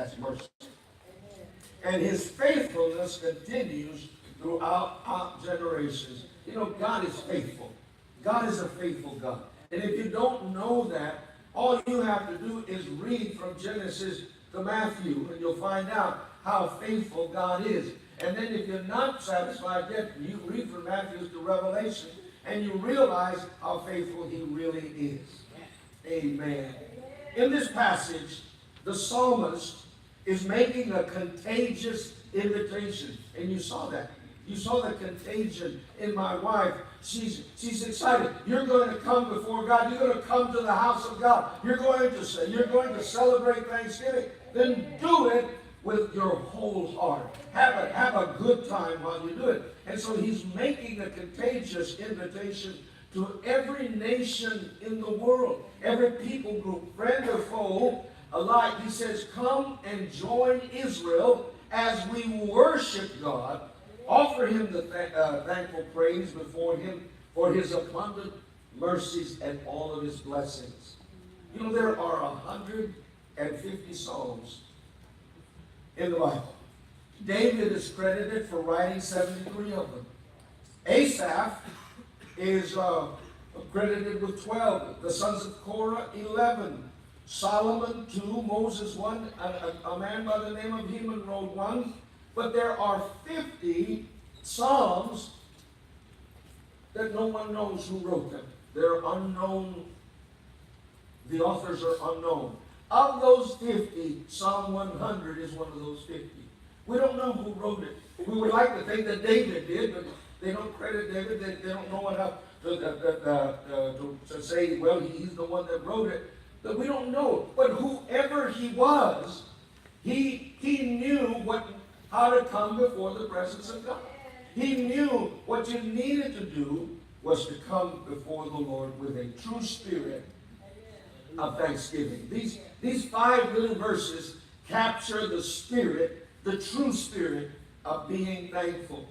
That's mercy. And his faithfulness continues throughout generations. You know, God is faithful. God is a faithful God. And if you don't know that, all you have to do is read from Genesis to Matthew, and you'll find out how faithful God is. And then if you're not satisfied yet, you read from Matthew to Revelation, and you realize how faithful he really is. Amen. In this passage, the psalmist is making a contagious invitation. And you saw that. You saw the contagion in my wife. She's excited. You're going to come before God. You're going to come to the house of God. You're going to celebrate Thanksgiving. Then do it with your whole heart. Have a good time while you do it. And so he's making a contagious invitation to every nation in the world, every people group, friend or foe alike. He says, come and join Israel as we worship God. Offer him the thankful praise before him for his abundant mercies and all of his blessings. You know, there are 150 Psalms in the Bible. David is credited for writing 73 of them. Asaph is credited with 12. The sons of Korah, 11. Solomon, 2. Moses, 1. A man by the name of Heman wrote 1. But there are 50 Psalms that no one knows who wrote them. They're unknown. The authors are unknown. Of those 50, Psalm 100 is one of those 50. We don't know who wrote it. We would like to think that David did, but they don't credit David. They don't know enough to say, well, he's the one that wrote it. But we don't know. But whoever he was, he knew how to come before the presence of God. He knew what you needed to do was to come before the Lord with a true spirit of thanksgiving. These 5 little verses capture the spirit, the true spirit of being thankful.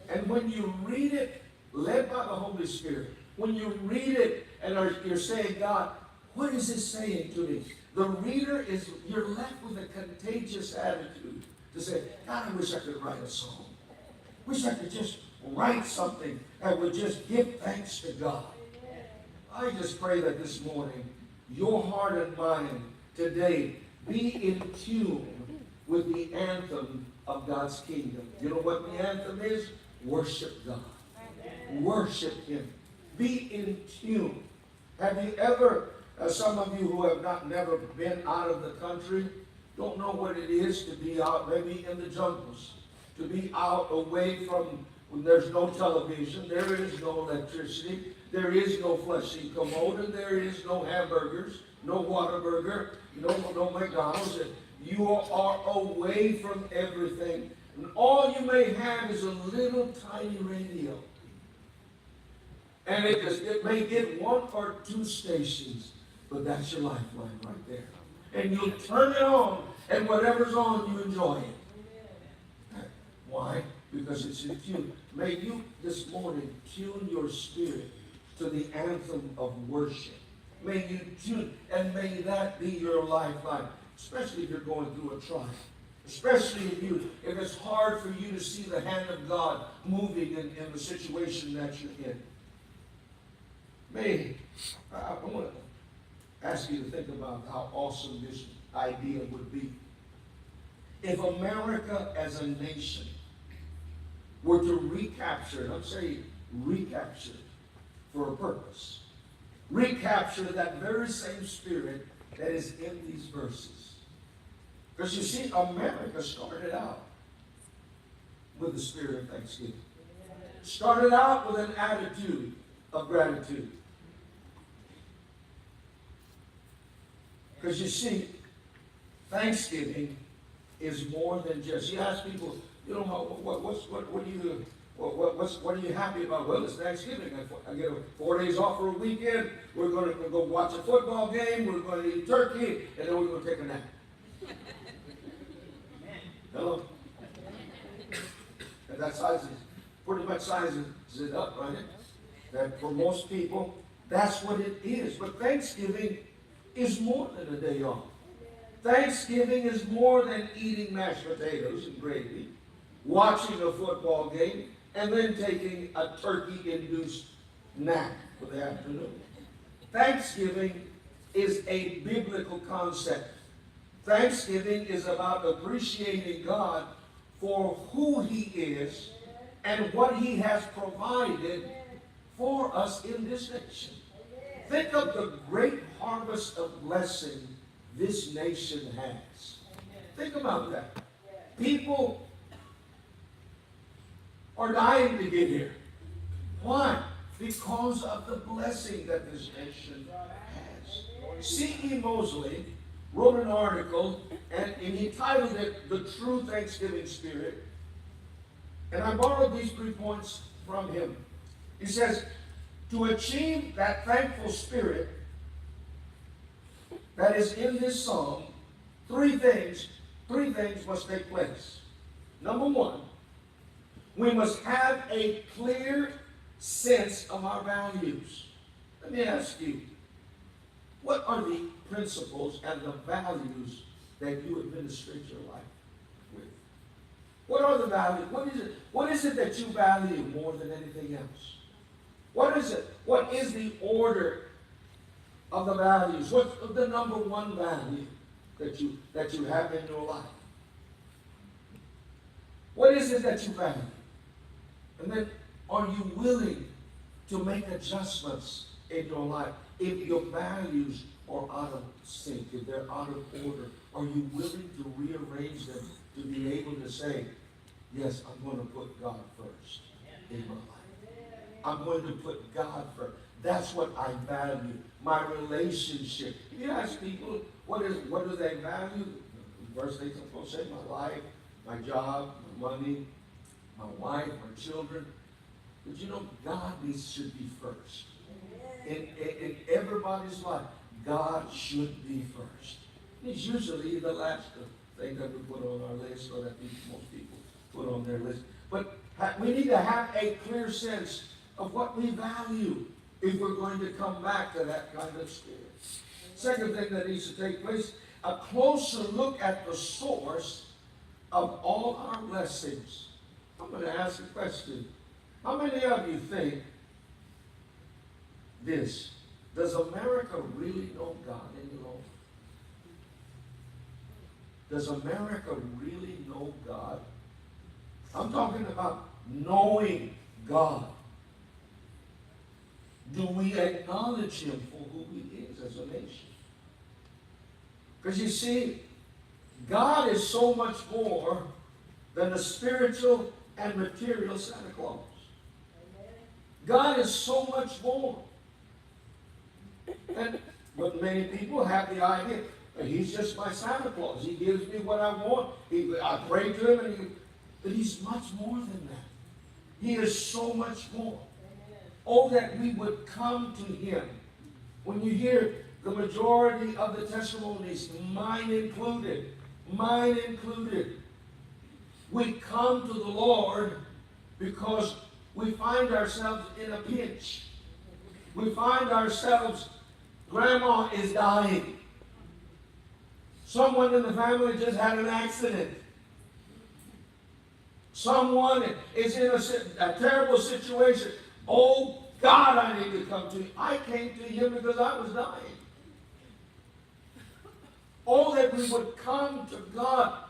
And when you read it, led by the Holy Spirit, when you read it and you're saying, God, what is this saying to me? The reader you're left with a contagious attitude to say, God, I wish I could write a song. Wish I could just write something that would just give thanks to God. I just pray that this morning, your heart and mind today be in tune with the anthem of God's kingdom. You know what the anthem is? Worship God. Worship him. Be in tune. Have you ever, some of you who have never been out of the country, don't know what it is to be out maybe in the jungles, to be out away from when there's no television, there is no electricity, there is no fleshly commode, and there is no hamburgers, no Whataburger, no McDonald's. You are away from everything. And all you may have is a little tiny radio. And it may get 1 or 2 stations, but that's your lifeline right there. And you'll turn it on, and whatever's on, you enjoy it. Why? Because it's in tune. May you this morning tune your spirit to the anthem of worship. May you tune, and may that be your lifeline, especially if you're going through a trial. Especially if it's hard for you to see the hand of God moving in the situation that you're in. I want to ask you to think about how awesome this idea would be. If America as a nation were to recapture, I'm saying recapture for a purpose, recapture that very same spirit that is in these verses. Because you see, America started out with the spirit of thanksgiving. Started out with an attitude of gratitude. Because you see, Thanksgiving is more than just, you ask people, what are you happy about? Well, it's Thanksgiving. I get 4 days off for a weekend. We're going to go watch a football game. We're going to eat turkey, and then we're going to take a nap. Hello? And that pretty much sizes it up, right? That for most people, that's what it is. But Thanksgiving is more than a day off. Thanksgiving is more than eating mashed potatoes and gravy, watching a football game, and then taking a turkey-induced nap for the afternoon. Thanksgiving is a biblical concept. Thanksgiving is about appreciating God for who He is and what He has provided for us in this nation. Think of the great harvest of blessing this nation has. Think about that. People are dying to get here. Why? Because of the blessing that this nation has. C.E. Mosley wrote an article, and he titled it "The True Thanksgiving Spirit." And I borrowed these 3 points from him. He says, to achieve that thankful spirit that is in this song, three things must take place. Number one, we must have a clear sense of our values. Let me ask you, what are the principles and the values that you administrate your life with? What are the values? What is it that you value more than anything else? What is it? What is the order of the values? What's the number one value that you have in your life? What is it that you value? And then, are you willing to make adjustments in your life if your values are out of sync, if they're out of order? Are you willing to rearrange them to be able to say, yes, I'm going to put God first in my life. I'm going to put God first. That's what I value. My relationship. If you ask people, what do they value? The first thing I'm going to say, my life, my job, my money, my wife, my children. But you know, God should be first. In everybody's life, God should be first. It's usually the last thing that we put on our list, or that most people put on their list. But we need to have a clear sense of what we value if we're going to come back to that kind of spirit. Second thing that needs to take place, a closer look at the source of all our blessings. I'm going to ask a question. How many of you think this? Does America really know God any longer? Does America really know God? I'm talking about knowing God. Do we acknowledge Him for who He is as a nation? Because you see, God is so much more than a spiritual and material Santa Claus. God is so much more. But many people have the idea, He's just my Santa Claus. He gives me what I want. I pray to Him, but He's much more than that. He is so much more. Oh, that we would come to Him. When you hear the majority of the testimonies, mine included, we come to the Lord because we find ourselves in a pinch. We find ourselves, grandma is dying. Someone in the family just had an accident. Someone is in a terrible situation. Oh, God, I need to come to you. I came to Him because I was dying. Oh, that we would come to God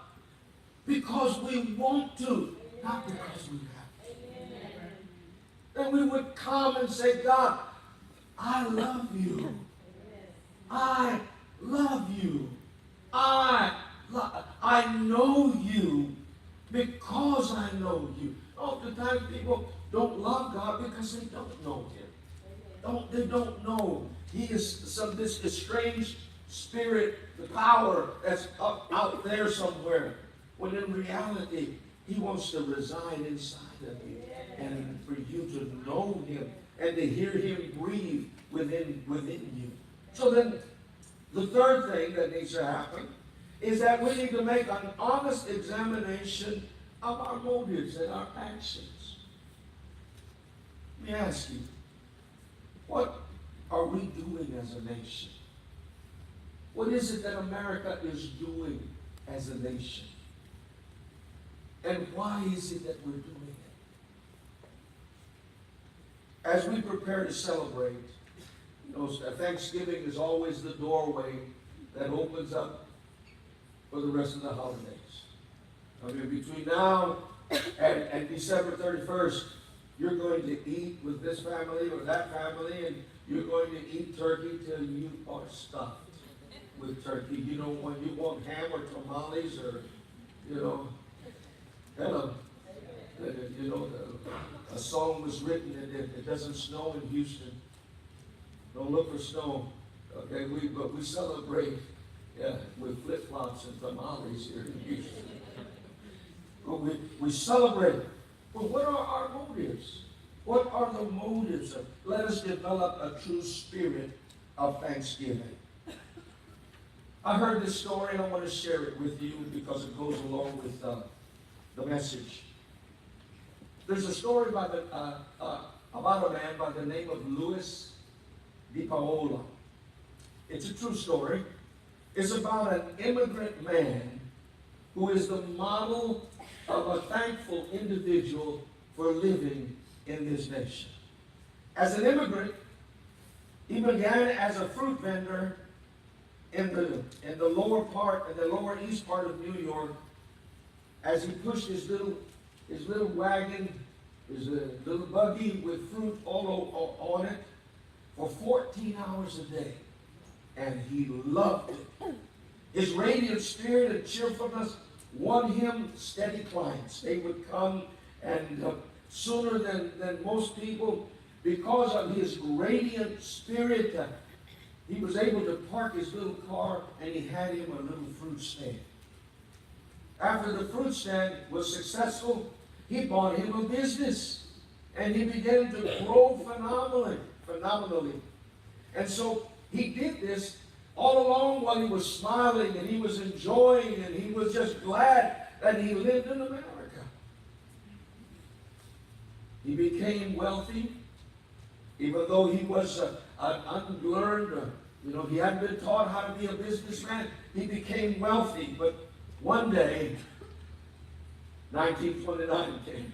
because we want to, not because we have to. That we would come and say, God, I love you. I love you. I know you because I know you. Oftentimes people don't love God because they don't know Him. They don't know He is this estranged spirit, the power that's out there somewhere. When in reality, He wants to reside inside of you. And for you to know Him and to hear Him breathe within you. So then, the third thing that needs to happen is that we need to make an honest examination of our motives and our actions. Let me ask you, what are we doing as a nation? What is it that America is doing as a nation? And why is it that we're doing it? As we prepare to celebrate, Thanksgiving is always the doorway that opens up for the rest of the holidays. I mean, between now and December 31st, you're going to eat with this family or that family, and you're going to eat turkey till you are stuffed with turkey. You know, when you want ham or tamales or, a song was written and it doesn't snow in Houston. Don't look for snow. Okay, but we celebrate with flip-flops and tamales here in Houston. But we celebrate. But what are our motives? What are the motives? Let us develop a true spirit of thanksgiving. I heard this story and I want to share it with you because it goes along with the message. There's a story about a man by the name of Louis DePaola. It's a true story. It's about an immigrant man who is the model of a thankful individual for living in this nation. As an immigrant, he began as a fruit vendor in the lower east part of New York, as he pushed his little wagon, his little buggy with fruit all on it for 14 hours a day. And he loved it. His radiant spirit and cheerfulness won him steady clients. They would come, and sooner than most people, because of his radiant spirit, he was able to park his little car, and he had him a little fruit stand. After the fruit stand was successful, he bought him a business, and he began to grow phenomenally. And so he did this all along while he was smiling, and he was enjoying, and he was just glad that he lived in America. He became wealthy, even though he was unlearned, he hadn't been taught how to be a businessman. He became wealthy, but one day, 1929 came.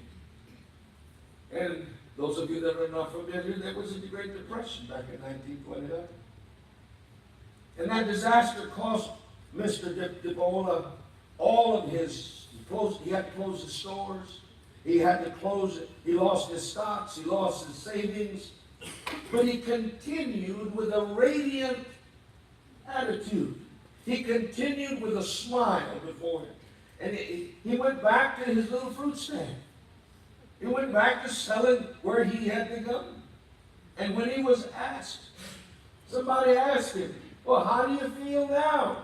And those of you that are not familiar, there was the Great Depression back in 1929. And that disaster cost Mr. DePaola all of his clothes. He had to close his stores. He lost his stocks. He lost his savings. But he continued with a radiant attitude. He continued with a smile before him. And he went back to his little fruit stand. He went back to selling where he had begun. And when he was asked, somebody asked him, well, how do you feel now?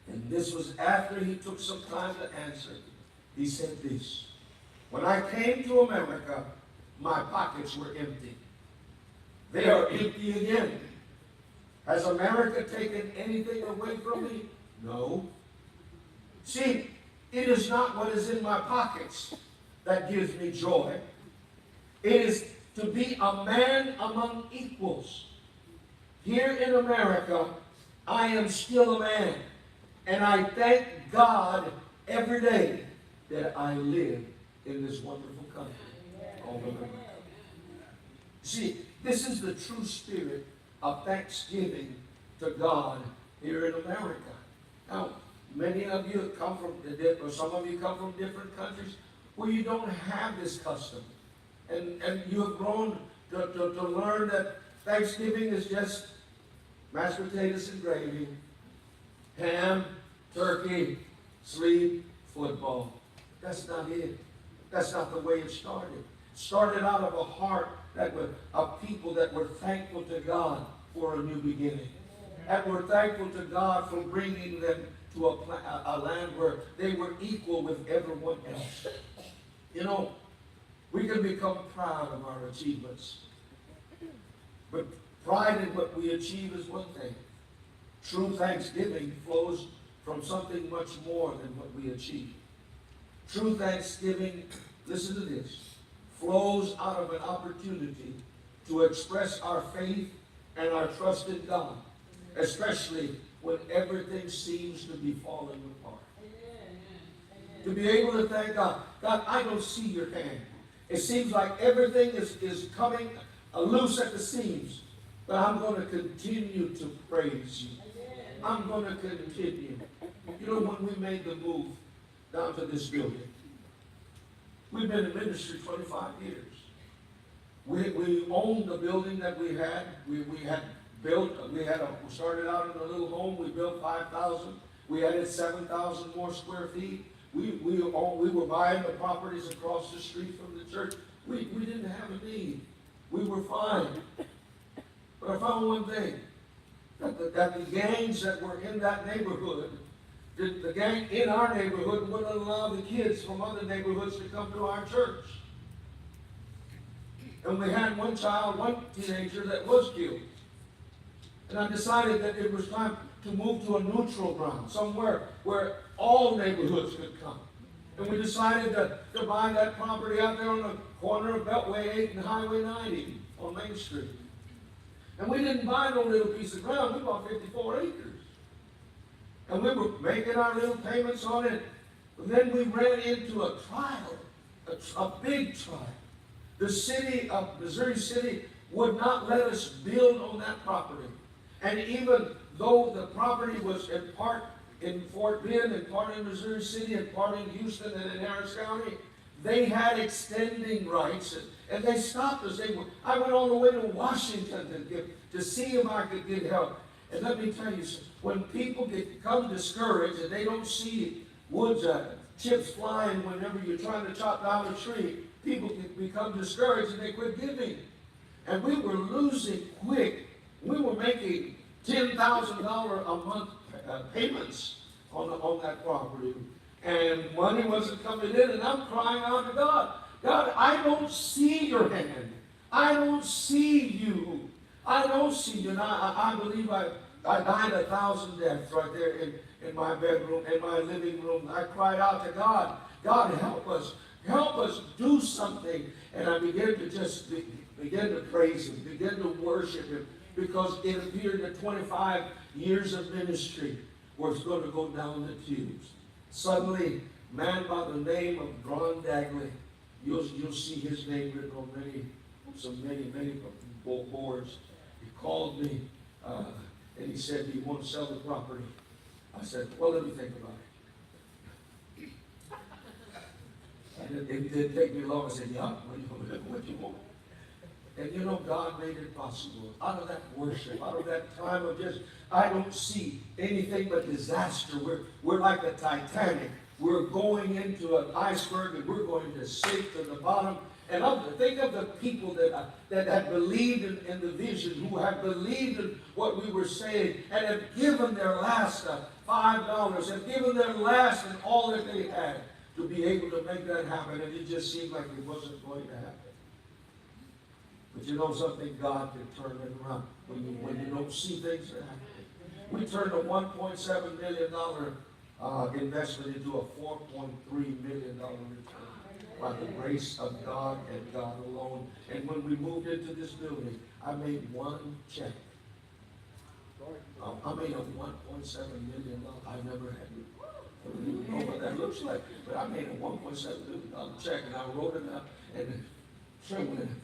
And this was after he took some time to answer. He said this: when I came to America, my pockets were empty. They are empty again. Has America taken anything away from me? No. See, it is not what is in my pockets that gives me joy. It is to be a man among equals. Here in America, I am still a man. And I thank God every day that I live in this wonderful country called America. See, this is the true spirit of thanksgiving to God here in America. Now, many of you come from, or some of you come from different countries where you don't have this custom. And you have grown to learn that Thanksgiving is just mashed potatoes and gravy, ham, turkey, sleep, football. That's not it. That's not the way it started. It started out of a heart of people that were thankful to God for a new beginning. That were thankful to God for bringing them to a land where they were equal with everyone else. We can become proud of our achievements. But pride in what we achieve is one thing. True thanksgiving flows from something much more than what we achieve. True thanksgiving, listen to this, flows out of an opportunity to express our faith and our trust in God. especially when everything seems to be falling apart. To be able to thank God. God, I don't see your hand. It seems like everything is coming loose at the seams. But I'm going to continue to praise you. I'm going to continue. You know, when we made the move down to this building, we've been in ministry 25 years. We owned the building that we had. We had built, we started out in a little home. We built 5,000. We added 7,000 more square feet. We were buying the properties across the street from the church. We didn't have a need. We were fine. But I found one thing, that the gangs that were in that neighborhood, the gang in our neighborhood wouldn't allow the kids from other neighborhoods to come to our church. And we had one teenager that was killed. And I decided that it was time to move to a neutral ground, somewhere where all neighborhoods could come. And we decided to buy that property out there on the corner of Beltway 8 and Highway 90 on Main Street. And we didn't buy no little piece of ground. We bought 54 acres. And we were making our little payments on it. But then we ran into a trial, a big trial. The city of Missouri City would not let us build on that property. And even though the property was in part in Fort Bend and part in Missouri City and part in Houston and in Harris County, they had extending rights, and they stopped us. I went all the way to Washington to see if I could get help. And let me tell you, when people become discouraged and they don't see chips flying whenever you're trying to chop down a tree, people can become discouraged and they quit giving. And we were losing quick. We were making $10,000 a month payments on that property. And money wasn't coming in, and I'm crying out to God. God, I don't see your hand. I don't see you. I don't see you. And I believe I died 1,000 deaths right there in my bedroom, in my living room. I cried out to God, God, help us. Help us do something. And I began to just begin to praise him, begin to worship him, because it appeared that 25 years of ministry was going to go down the tubes. Suddenly, a man by the name of Ron Dagley, you'll see his name written on many boards. He called me and he said, "Do you want to sell the property?" I said, "Well, let me think about it." And it didn't take me long. I said, "Yeah, what do you want?" And you know, God made it possible. Out of that worship, out of that time of just, I don't see anything but disaster. We're like the Titanic. We're going into an iceberg and we're going to sink to the bottom. And think of the people that have believed in the vision, who have believed in what we were saying, and have given their last $5, have given their last and all that they had to be able to make that happen. And it just seemed like it wasn't going to happen. But you know something? God can turn it around when you don't see things happen. We turned a $1.7 million investment into a $4.3 million return by the grace of God and God alone. And when we moved into this building, I made one check. I made a $1.7 million. I never had it. I don't even know what that looks like. But I made a $1.7 million check, and I wrote it up, and trembling.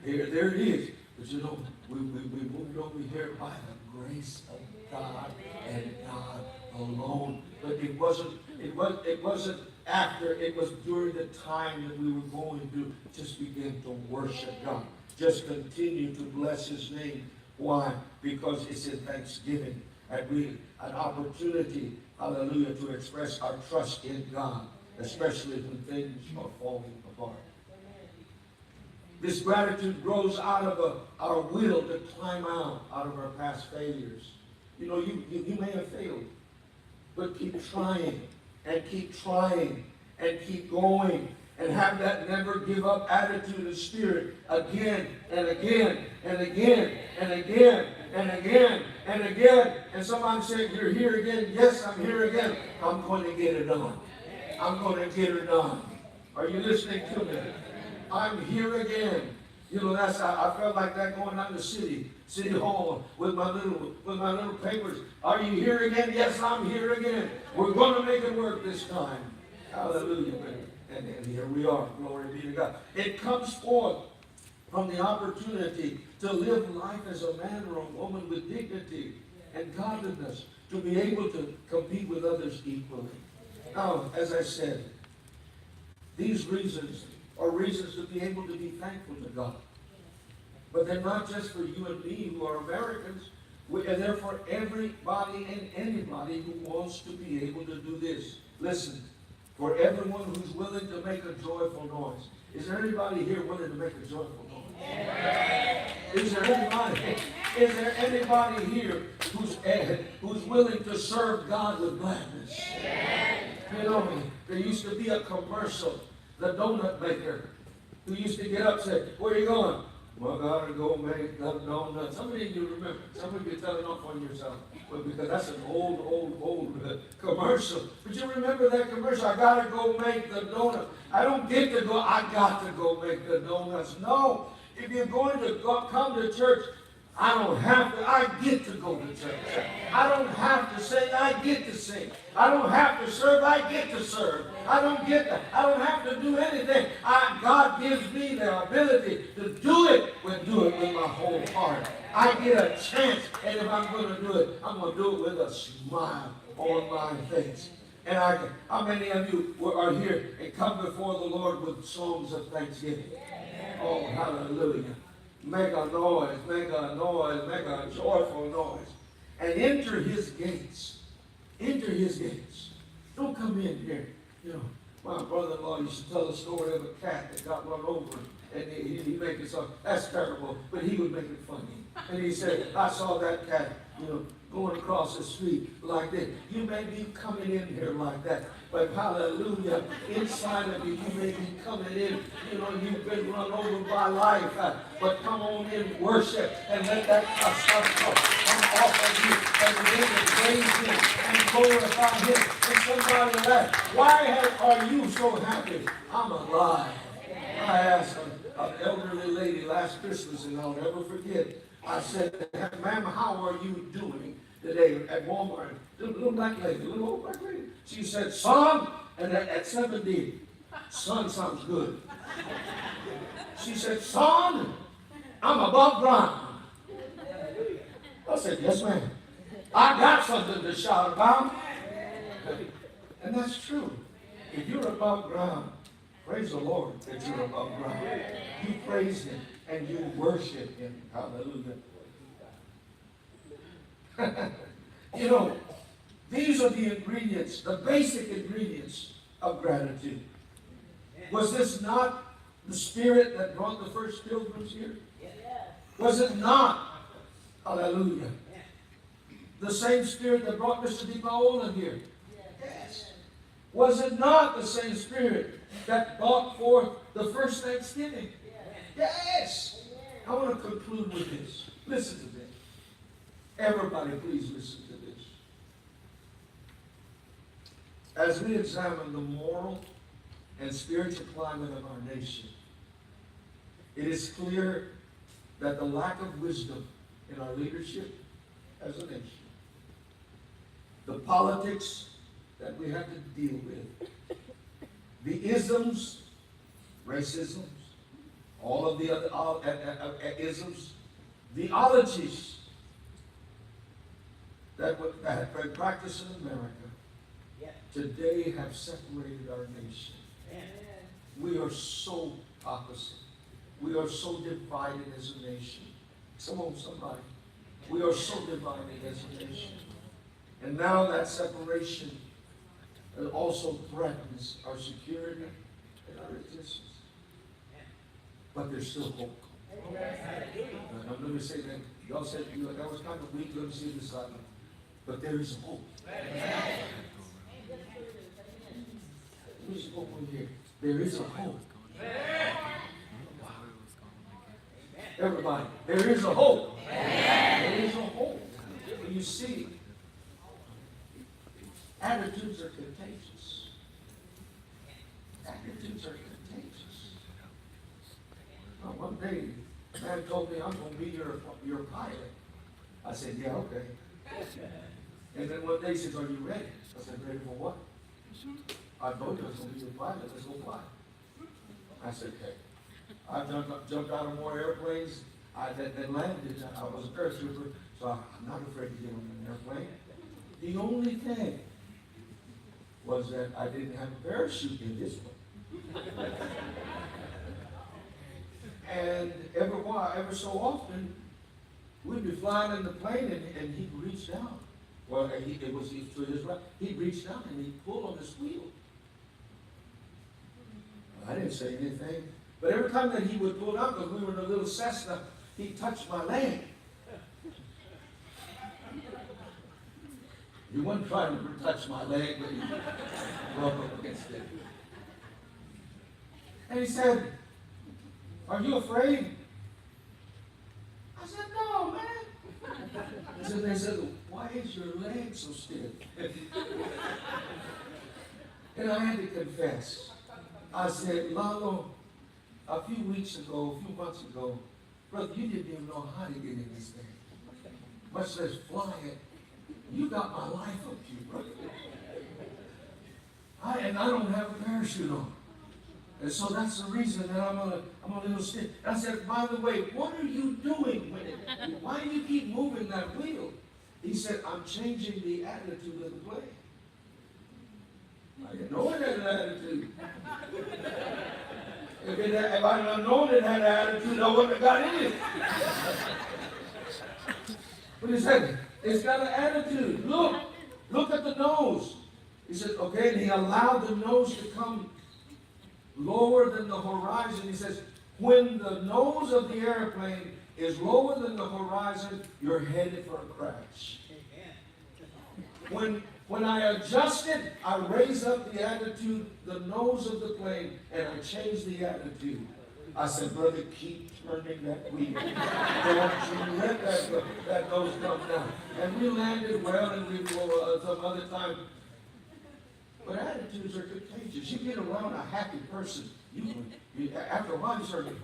There it is. But you know, we moved over here by the grace of God and God alone. But it wasn't after, it was during the time that we were going to just begin to worship God. Just continue to bless his name. Why? Because it's in thanksgiving. And an opportunity, hallelujah, to express our trust in God, especially when things are falling apart. This gratitude grows out of our will to climb out of our past failures. You know, you may have failed, but keep trying and keep trying and keep going and have that never give up attitude and spirit again and again and again and again and again and again. And somebody said, "You're here again." Yes, I'm here again. I'm going to get it done. I'm going to get it done. Are you listening to me? I'm here again. You know, I felt like that going out in the city. City Hall with my little papers. Are you here again? Yes, I'm here again. We're going to make it work this time. Hallelujah. And here we are. Glory be to God. It comes forth from the opportunity to live life as a man or a woman with dignity and godliness, to be able to compete with others equally. Now, as I said, these reasons are reasons to be able to be thankful to God. But they're not just for you and me who are Americans. And they're for everybody and anybody who wants to be able to do this. Listen, for everyone who's willing to make a joyful noise. Is there anybody here willing to make a joyful noise? Is there anybody here who's willing to serve God with gladness? You know, there used to be a commercial, the donut maker, who used to get up and say, where are you going? Well, I gotta go make the donuts. Some of you remember. Some of you are telling off on yourself. But because that's an old commercial. But you remember that commercial? I gotta go make the donut. I don't get to go, I got to go make the donuts. No. If you're going to come to church, I don't have to. I get to go to church. I don't have to sing. I get to sing. I don't have to serve. I get to serve. I don't have to do anything. God gives me the ability to do it with my whole heart. I get a chance, and if I'm going to do it, I'm going to do it with a smile on my face. And how many of you are here and come before the Lord with songs of thanksgiving? Oh, hallelujah. Make a noise, make a joyful noise. And enter his gates. Enter his gates. Don't come in here. You know, my brother-in-law used to tell the story of a cat that got run over. And he make it so, that's terrible, but he would make it funny. And he said, I saw that cat, you know, going across the street like this. You may be coming in here like that, but hallelujah, inside of you, you may be coming in, you know, you've been run over by life, but come on in, worship, and let that stuff come off of you, and begin to praise him, and glorify him. And somebody laugh, why are you so happy? I'm alive. I asked an elderly lady last Christmas, and I'll never forget. I said, ma'am, how are you doing today at Walmart? Little black lady, little old black lady. She said, son, and at 70, son sounds good. She said, son, I'm above ground. I said, yes, ma'am. I got something to shout about. And that's true. If you're above ground, praise the Lord that you're above ground. You praise him and you worship him. Hallelujah. You know, these are the ingredients, the basic ingredients of gratitude. Was this not the spirit that brought the first pilgrims here? Was it not, hallelujah, the same spirit that brought Mr. Di Paola here? Yes. Was it not the same spirit that brought forth the first Thanksgiving? Yes. I want to conclude with this. Listen to this. Everybody, please listen to this. As we examine the moral and spiritual climate of our nation, it is clear that the lack of wisdom in our leadership as a nation, the politics that we have to deal with, the isms, racisms, all of the other isms, theologies that have been practiced in America, today have separated our nation. We are so opposite. We are so divided as a nation. Come on, somebody. We are so divided as a nation. And now that separation also threatens our security and our existence. But there's still hope. I'm going to say that. Y'all said that was kind of weak. Let me see this side. But there is hope. There's hope in here. There is a hope. Everybody, there is a hope. There is a hope. You see, attitudes are contagious. Attitudes are contagious. One day, The man told me, I'm going to be your pilot. I said, yeah, okay. And then one day he says, are you ready? I said, ready for what? I told you I was going to be your pilot. Let's go fly. I said, okay. I jumped out of more airplanes that landed. I was a paratrooper, so I'm not afraid to get on an airplane. The only thing was that I didn't have a parachute in this one. And ever so often, we'd be flying in the plane and he'd reach down. Well, it was to his right. He'd reach down and he'd pull on his wheel. I didn't say anything. But every time that he would pull out, because we were in a little Cessna, he'd touch my leg. He wasn't trying to touch my leg, but he rubbed up against it. And he said, are you afraid? I said, no, man. They said, why is your leg so stiff? And I had to confess. I said, Lalo, a few months ago, brother, you didn't even know how to get in this thing, much less fly it. You got my life up to you, brother. And I don't have a parachute on. And so that's the reason that I'm a little stiff. I said, by the way, what are you doing with it? Why do you keep moving that wheel? He said, I'm changing the attitude of the plane. I didn't know it had an attitude. If I had known it had an attitude, I wouldn't have got in it. But he said, it's got an attitude. Look at the nose. He said, okay, and he allowed the nose to come lower than the horizon. He says, when the nose of the airplane is lower than the horizon, you're headed for a crash. When I adjust it, I raise up the attitude, the nose of the plane, and I change the attitude. I said, brother, keep turning that wheel. Don't you let that nose come down. And we landed well, and we will some other time. But attitudes are contagious. You get around a happy person, after a while you start to,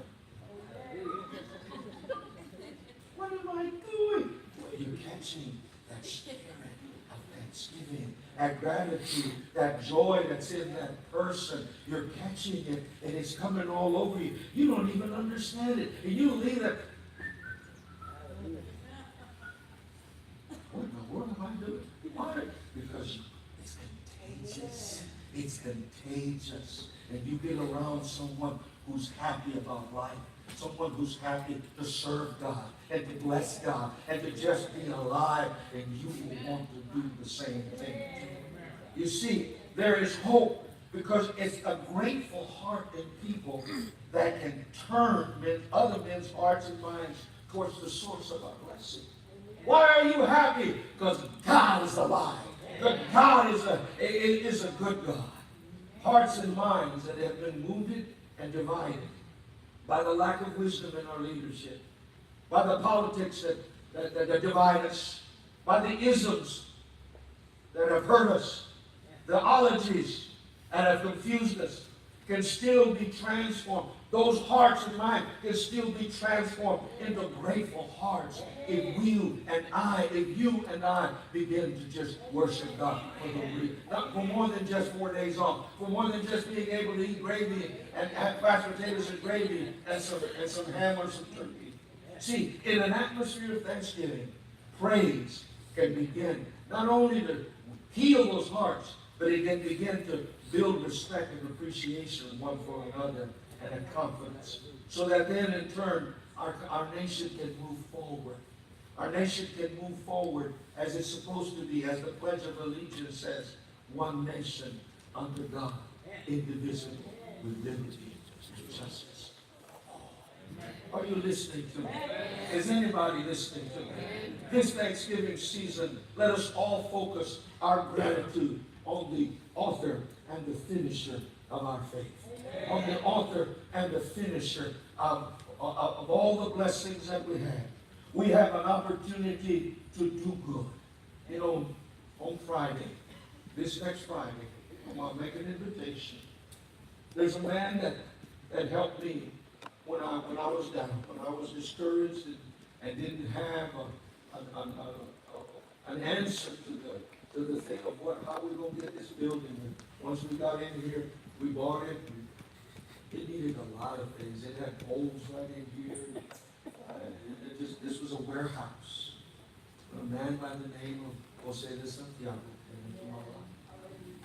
what am I doing? Well, you're catching that spirit of thanksgiving, that gratitude, that joy that's in that person. You're catching it, and it's coming all over you. You don't even understand it. And you leave that. What in the world am I doing? Why? Because it's contagious. It's contagious. And you get around someone who's happy about life, someone who's happy to serve God and to bless God and to just be alive, and you will want to do the same thing. You see, there is hope because it's a grateful heart in people that can turn other men's hearts and minds towards the source of our blessing. Why are you happy? Because God is alive. God is a good God. Hearts and minds that have been wounded and divided by the lack of wisdom in our leadership, by the politics that divide us, by the isms that have hurt us, the ologies that have confused us, can still be transformed. Those hearts and minds can still be transformed into grateful hearts if you and I begin to just worship God not for more than just 4 days off, for more than just being able to eat gravy and have mashed potatoes and gravy and some ham or some turkey. See, in an atmosphere of thanksgiving, praise can begin not only to heal those hearts, but it can begin to build respect and appreciation one for another and a confidence. So that then in turn, our nation can move forward. Our nation can move forward as it's supposed to be, as the Pledge of Allegiance says, one nation under God, indivisible, with liberty and justice. Are you listening to me? Is anybody listening to me? This Thanksgiving season, let us all focus our gratitude on the author and the finisher of our faith. On the author and the finisher of all the blessings that we have. We have an opportunity to do good. You know, on Friday, this next Friday, I want to make an invitation. There's a man that helped me when I was down, when I was discouraged and didn't have an answer to the thing of how we gonna get this building. And once we got in here, we bought it. It needed a lot of things. It had holes right in here. This was a warehouse. A man by the name of Jose de Santiago came into my life.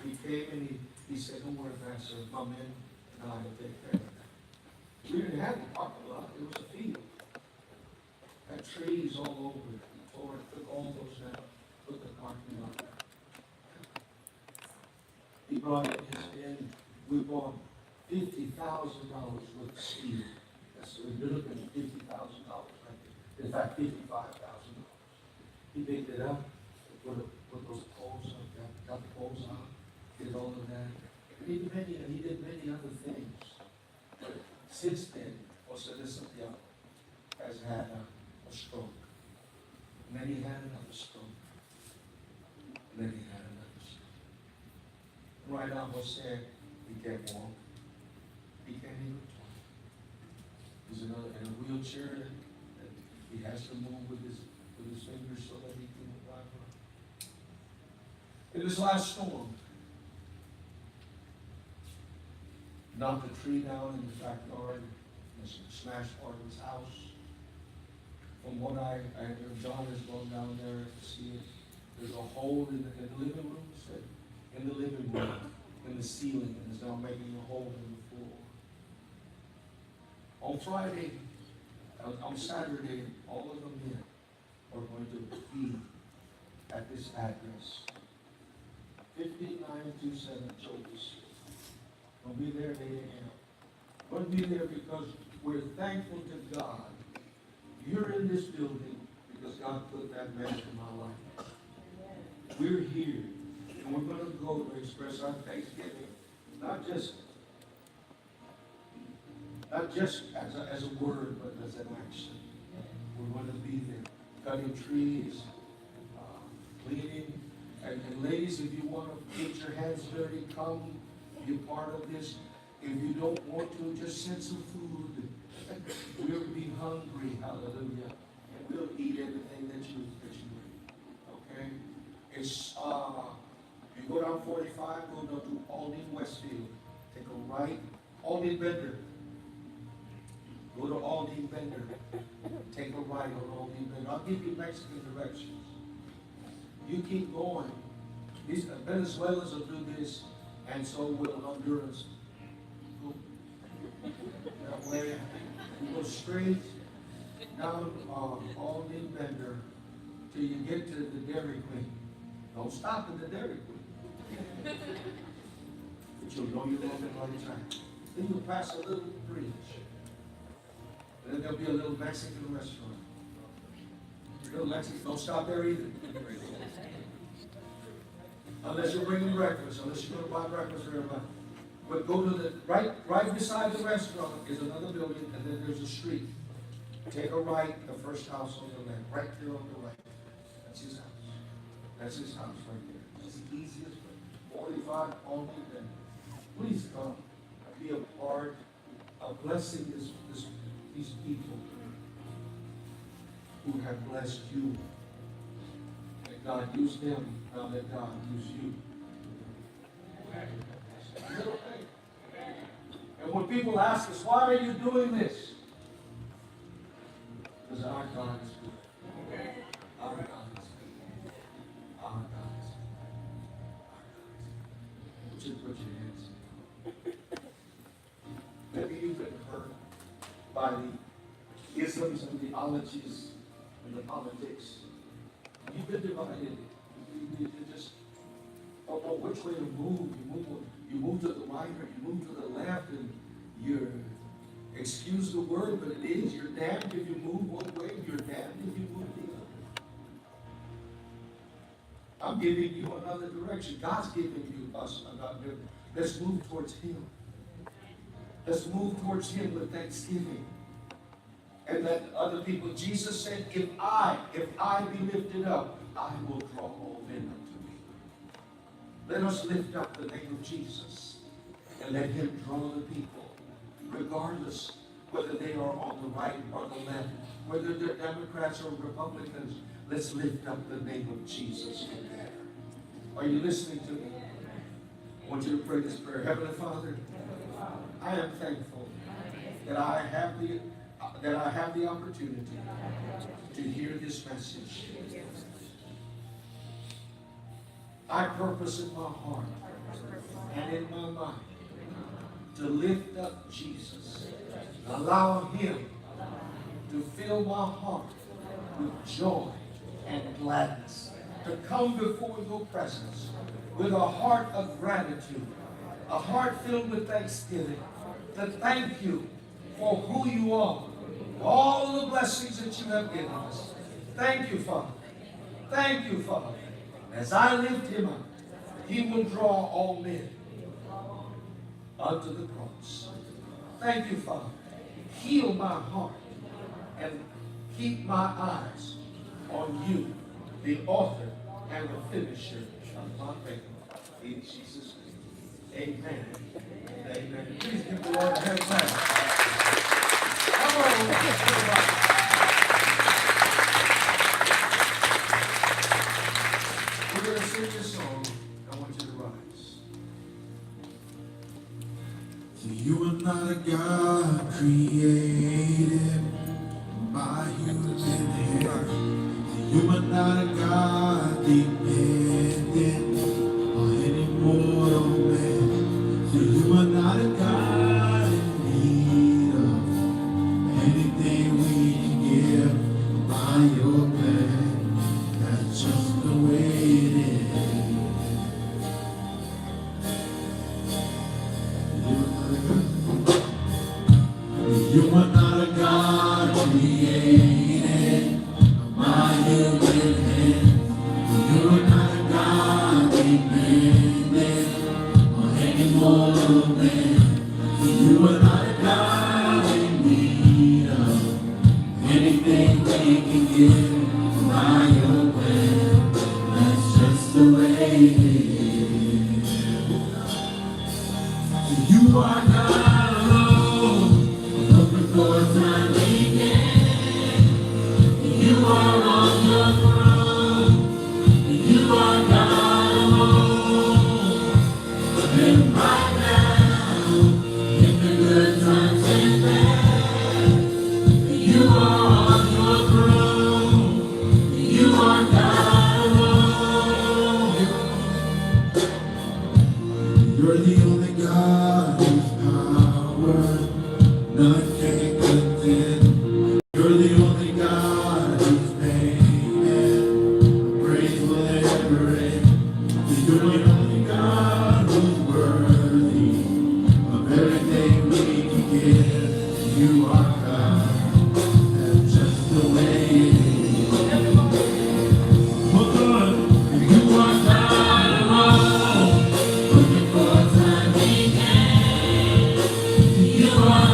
He came and he said, "Don't worry, Pastor, my men and I will take care of that." We didn't have a parking lot. It was a field. Had trees all over it. He tore it, took all those down, put the parking lot there. He brought it in. We bought $50,000 worth of steel. So you're looking at $50,000 right there. In fact, $55,000. He picked it up, put those poles up, got the poles out, did all of that. And he did many other things. But since then, Jose de Santiago has had a stroke. And then he had another stroke. And then he had another stroke. Right now, Jose, he can't walk. He can't even talk. He's in a wheelchair, and he has to move with his fingers so that he can drive around. In this last storm, knocked a tree down in the backyard and smashed part of his house. From what John has gone down there to see it, there's a hole in the living room, in the living room, in the ceiling, and it's now making a hole in the floor. On Friday, on Saturday, all of the men are going to be at this address. 5927 Jovis. We'll be there at 8 a.m. We'll be there because we're thankful to God. You're in this building because God put that man in my life. We're here, and we're going to go to express our thanksgiving, not just as a word, but as an action. We're going to be there, cutting trees, cleaning. And ladies, if you want to get your hands dirty, come be part of this. If you don't want to, just send some food. We'll be hungry, hallelujah. And we'll eat everything that you eat. Okay? It's you go down 45, go down to Alden Westfield. Take a right, Alden Bender. Go to Alden Bender. Take a right on Alden Bender. I'll give you Mexican directions. You keep going. These Venezuelans will do this, and so will Hondurans. Go that way. You go straight down Alden Bender till you get to the Dairy Queen. Don't stop at the Dairy Queen. But you'll know you're on the right track. Then you'll pass a little bridge. And then there'll be a little Mexican restaurant. Little Mexican, don't stop there either. Unless you're bringing breakfast, unless you're going to buy breakfast for everybody. But go to the, right beside the restaurant is another building, and then there's a street. Take a right, the first house on the left, right there on the right. That's his house. That's his house right there. It's the easiest way. 45 only then. Please come and be a part of blessing these people who have blessed you. Let God use them. Now let God use you. And when people ask us, why are you doing this? Because our God is good. Our God is good. Our God is good. Would you put your hands up? Maybe you've been hurt by the isms and theologies and the politics. You've been divided. You just don't know which way to move. You move to the right or you move to the left, and you're, excuse the word, but it is, you're damned if you move one way, you're damned if you move the other. I'm giving you another direction. God's giving you us another direction. Let's move towards Him. Let's move towards Him with thanksgiving. And let other people, Jesus said, if I be lifted up, I will draw all men unto me. Let us lift up the name of Jesus and let Him draw the people, regardless whether they are on the right or the left, whether they're Democrats or Republicans. Let's lift up the name of Jesus together. Are you listening to me? I want you to pray this prayer. Heavenly Father, I am thankful that I have the opportunity to hear this message. I purpose in my heart and in my mind to lift up Jesus. Allow him to fill my heart with joy and gladness, to come before your presence with a heart of gratitude, a heart filled with thanksgiving, to thank you for who you are, all the blessings that you have given us. Thank you, Father. Thank you, Father. As I lift him up, he will draw all men unto the cross. Thank you, Father. Heal my heart and keep my eyes on you, the author and the finisher of my faith. In Jesus' name, amen. Amen. Please give the Lord a hand clap. Come on. We're going to sing this song. I want you to rise. You are not a God created by human hand. You are not a God dependent on any mortal man. So you are not a God in need of anything we can give by your plan. That's just the way it is. You are not a God created by human hands. You are not a God dependent on any mortal man. You are not a God in need of anything we can give by your way. That's just the way it is. You are not alone. For time began, you are on the throne. You are God alone. And right now, in the good times and bad, you are on your throne. You are God alone. You're the only God whose power none can contend. You're the only God whose pain and praise will ever end. You're the only God who's worthy of everything we can give. You are God. That's just the way it is. Oh God, you are God alone. Looking for a time began. You are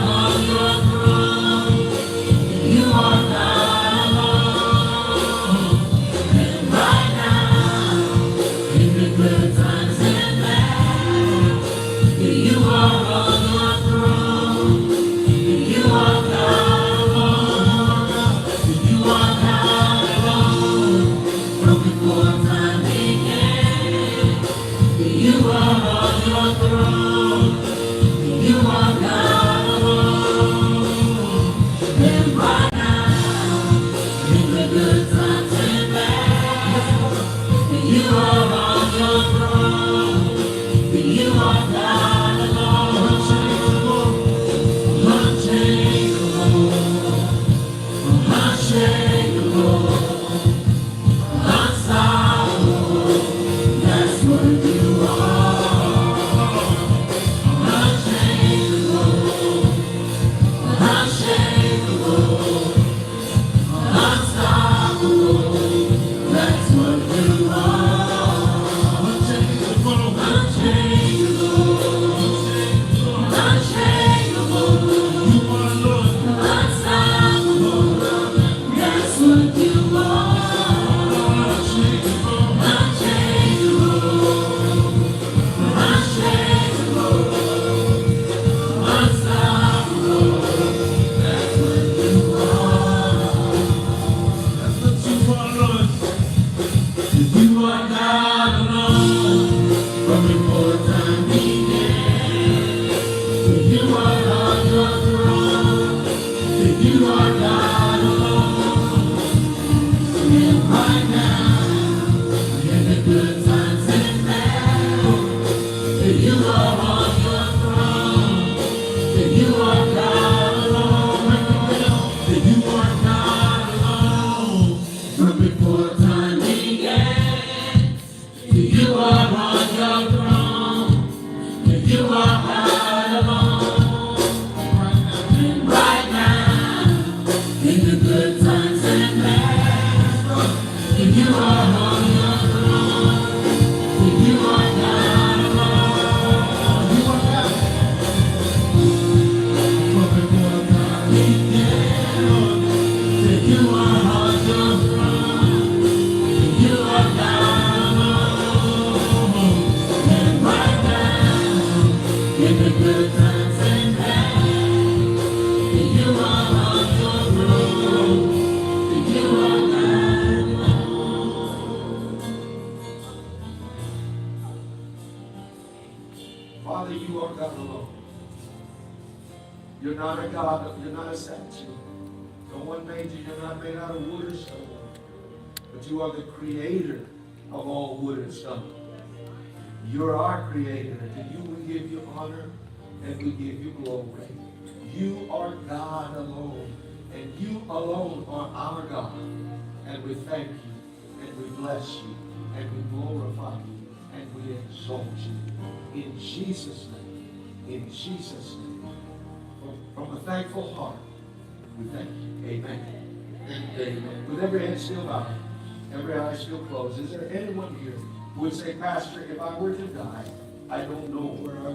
you are on your throne. That you are God alone. That you are God alone. From before time began. That you are on your throne. That you are God alone. And right now, in the good times and bad, that you are on your throne. That you are God alone. You are God. From before time began. That you are on your throne. That you are God alone. And right now, in the good times and bad, that you are on your throne. That you are God alone. Father, you are God alone. You're not a God, you're not a statue. No one made you, you're not made out of wood or stone. But you are the creator of all wood and stone. You're our creator, and to you we give you honor and we give you glory. You are God alone, and you alone are our God. And we thank you, and we bless you, and we glorify you, and we exalt you. In Jesus' name, in Jesus' name. From a thankful heart, we thank you. Amen. Amen. With every head still bowed, every eye still closed, is there anyone here who would say, Pastor, if I were to die, I don't know where I